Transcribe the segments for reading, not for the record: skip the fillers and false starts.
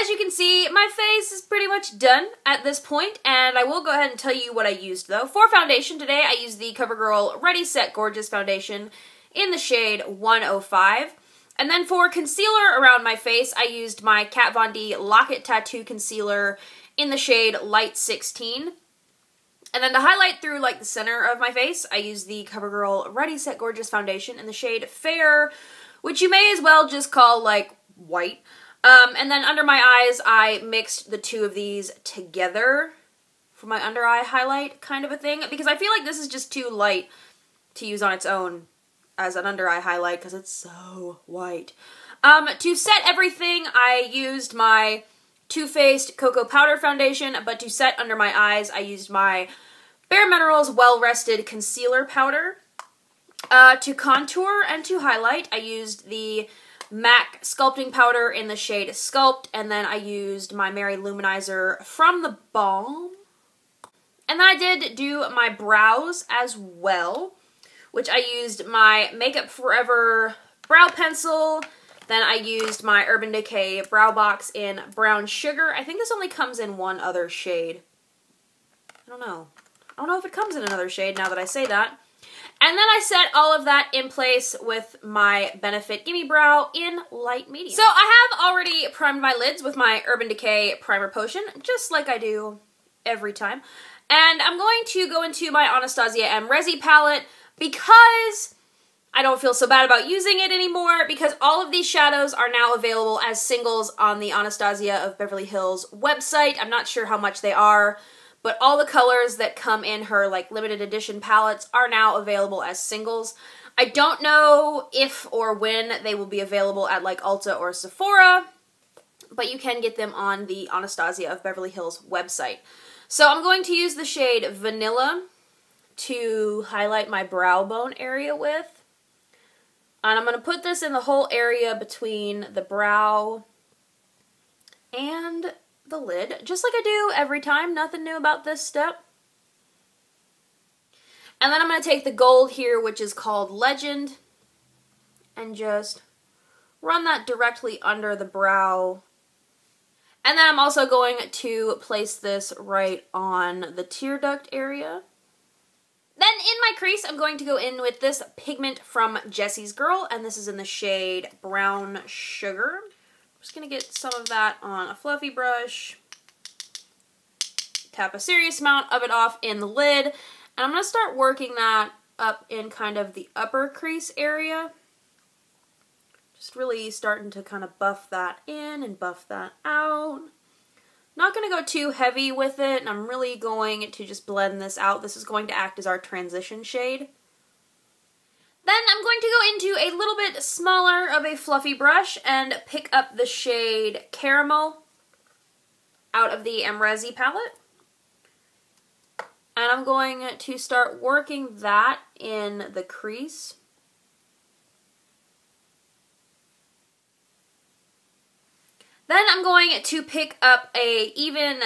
as you can see, my face is pretty much done at this point, and I will go ahead and tell you what I used, though. For foundation today, I used the CoverGirl Ready Set Gorgeous Foundation in the shade 105. And then for concealer around my face, I used my Kat Von D Lock-It Tattoo Concealer in the shade Light 16. And then to highlight through, like, the center of my face, I used the CoverGirl Ready Set Gorgeous Foundation in the shade Fair, which you may as well just call, like, white. And then under my eyes, I mixed the two of these together for my under eye highlight kind of a thing, because I feel like this is just too light to use on its own as an under eye highlight because it's so white. To set everything, I used my Too Faced Cocoa Powder Foundation, but to set under my eyes, I used my Bare Minerals Well Rested Concealer Powder. To contour and to highlight, I used the MAC Sculpting Powder in the shade Sculpt, and then I used my Mary Luminizer from the Balm. And then I did do my brows as well, which I used my Makeup Forever brow pencil. Then I used my Urban Decay Brow Box in Brown Sugar. I think this only comes in one other shade. I don't know. I don't know if it comes in another shade now that I say that. And then I set all of that in place with my Benefit Gimme Brow in Light Medium. So I have already primed my lids with my Urban Decay Primer Potion, just like I do every time. And I'm going to go into my Anastasia M Resi palette because I don't feel so bad about using it anymore, because all of these shadows are now available as singles on the Anastasia of Beverly Hills website. I'm not sure how much they are, but all the colors that come in her, like, limited edition palettes are now available as singles. I don't know if or when they will be available at, like, Ulta or Sephora, but you can get them on the Anastasia of Beverly Hills website. So I'm going to use the shade Vanilla to highlight my brow bone area with. And I'm going to put this in the whole area between the brow and the lid, just like I do every time. Nothing new about this step. And then I'm going to take the gold here, which is called Legend, and just run that directly under the brow. And then I'm also going to place this right on the tear duct area. Then in my crease, I'm going to go in with this pigment from Jessie's Girl, and this is in the shade Brown Sugar. Just going to get some of that on a fluffy brush, tap a serious amount of it off in the lid, and I'm going to start working that up in kind of the upper crease area. Just really starting to kind of buff that in and buff that out. Not going to go too heavy with it, and I'm really going to just blend this out. This is going to act as our transition shade. Then I'm going to go into a little bit smaller of a fluffy brush and pick up the shade Caramel out of the Resi palette. And I'm going to start working that in the crease. Then I'm going to pick up a even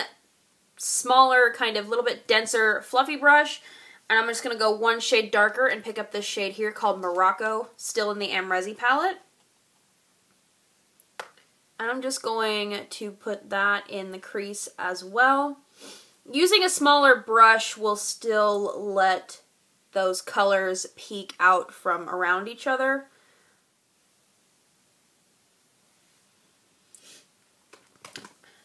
smaller, kind of little bit denser fluffy brush, and I'm just going to go one shade darker and pick up this shade here called Morocco, still in the Resi palette. And I'm just going to put that in the crease as well. Using a smaller brush will still let those colors peek out from around each other.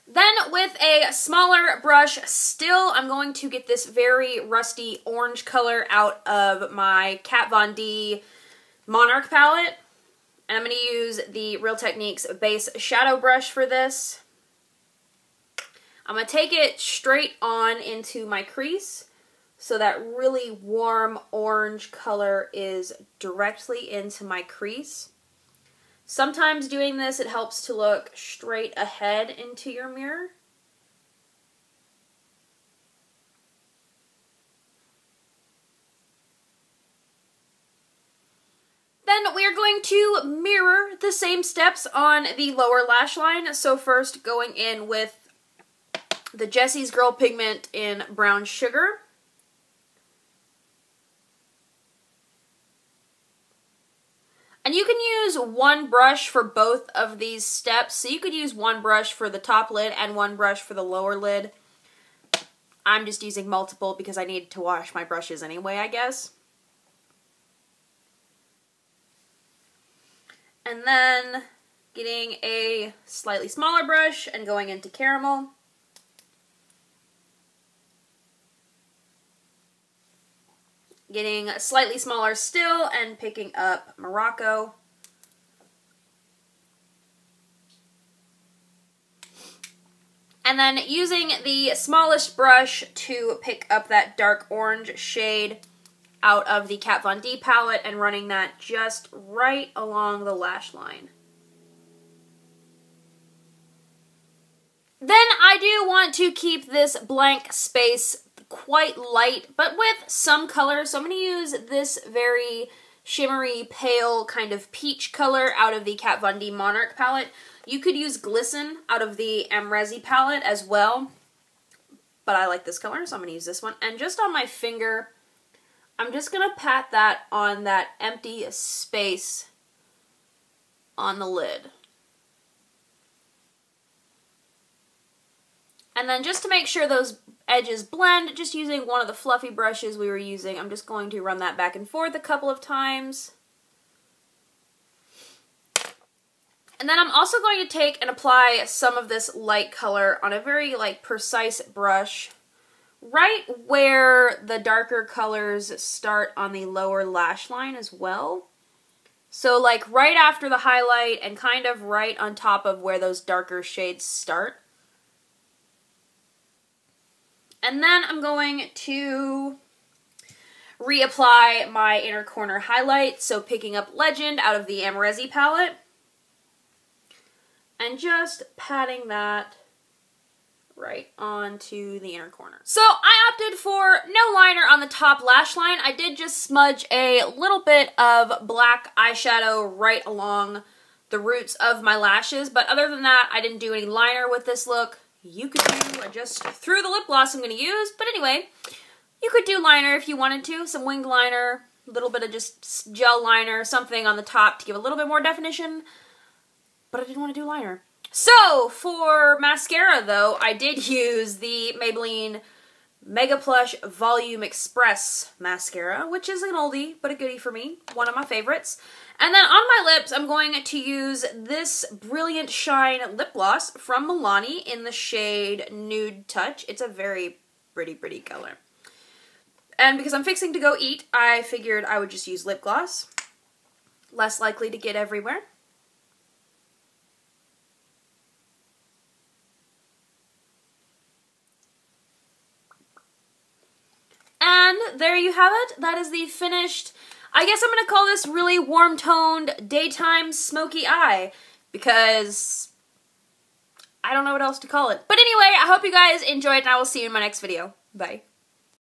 Then with a smaller brush still, I'm going to get this very rusty orange color out of my Kat Von D Monarch palette. And I'm going to use the Real Techniques base shadow brush for this. I'm going to take it straight on into my crease so that really warm orange color is directly into my crease. Sometimes doing this, it helps to look straight ahead into your mirror. Then we are going to mirror the same steps on the lower lash line. So first going in with the Jessie's Girl pigment in Brown Sugar. And you can use one brush for both of these steps. So you could use one brush for the top lid and one brush for the lower lid. I'm just using multiple because I need to wash my brushes anyway, I guess. And then getting a slightly smaller brush and going into caramel. Getting slightly smaller still and picking up Morocco. And then using the smallest brush to pick up that dark orange shade out of the Kat Von D palette and running that just right along the lash line. Then I do want to keep this blank space quite light, but with some color. So I'm going to use this very shimmery, pale, kind of peach color out of the Kat Von D Monarch palette. You could use Glisten out of the Amrezi palette as well, but I like this color, so I'm going to use this one. And just on my finger, I'm just going to pat that on that empty space on the lid. And then just to make sure those edges blend, just using one of the fluffy brushes we were using, I'm just going to run that back and forth a couple of times. And then I'm also going to take and apply some of this light color on a very precise brush, right where the darker colors start on the lower lash line as well. So right after the highlight and kind of right on top of where those darker shades start. And then I'm going to reapply my inner corner highlight, so picking up Legend out of the Amrezi palette, and just patting that right onto the inner corner. So I opted for no liner on the top lash line. I did just smudge a little bit of black eyeshadow right along the roots of my lashes, but other than that, I didn't do any liner with this look. You could do, I just threw the lip gloss I'm going to use, but anyway, you could do liner if you wanted to, some winged liner, a little bit of just gel liner, something on the top to give a little bit more definition, but I didn't want to do liner. So, for mascara though, I did use the Maybelline Mega Plush Volume Express mascara, which is an oldie, but a goodie for me, one of my favorites. And then on my lips, I'm going to use this Brilliant Shine lip gloss from Milani in the shade Nude Touch. It's a very pretty color. And because I'm fixing to go eat, I figured I would just use lip gloss. Less likely to get everywhere. And there you have it. That is the finished, I guess I'm going to call this really warm-toned daytime smoky eye, because I don't know what else to call it. But anyway, I hope you guys enjoyed, and I will see you in my next video. Bye.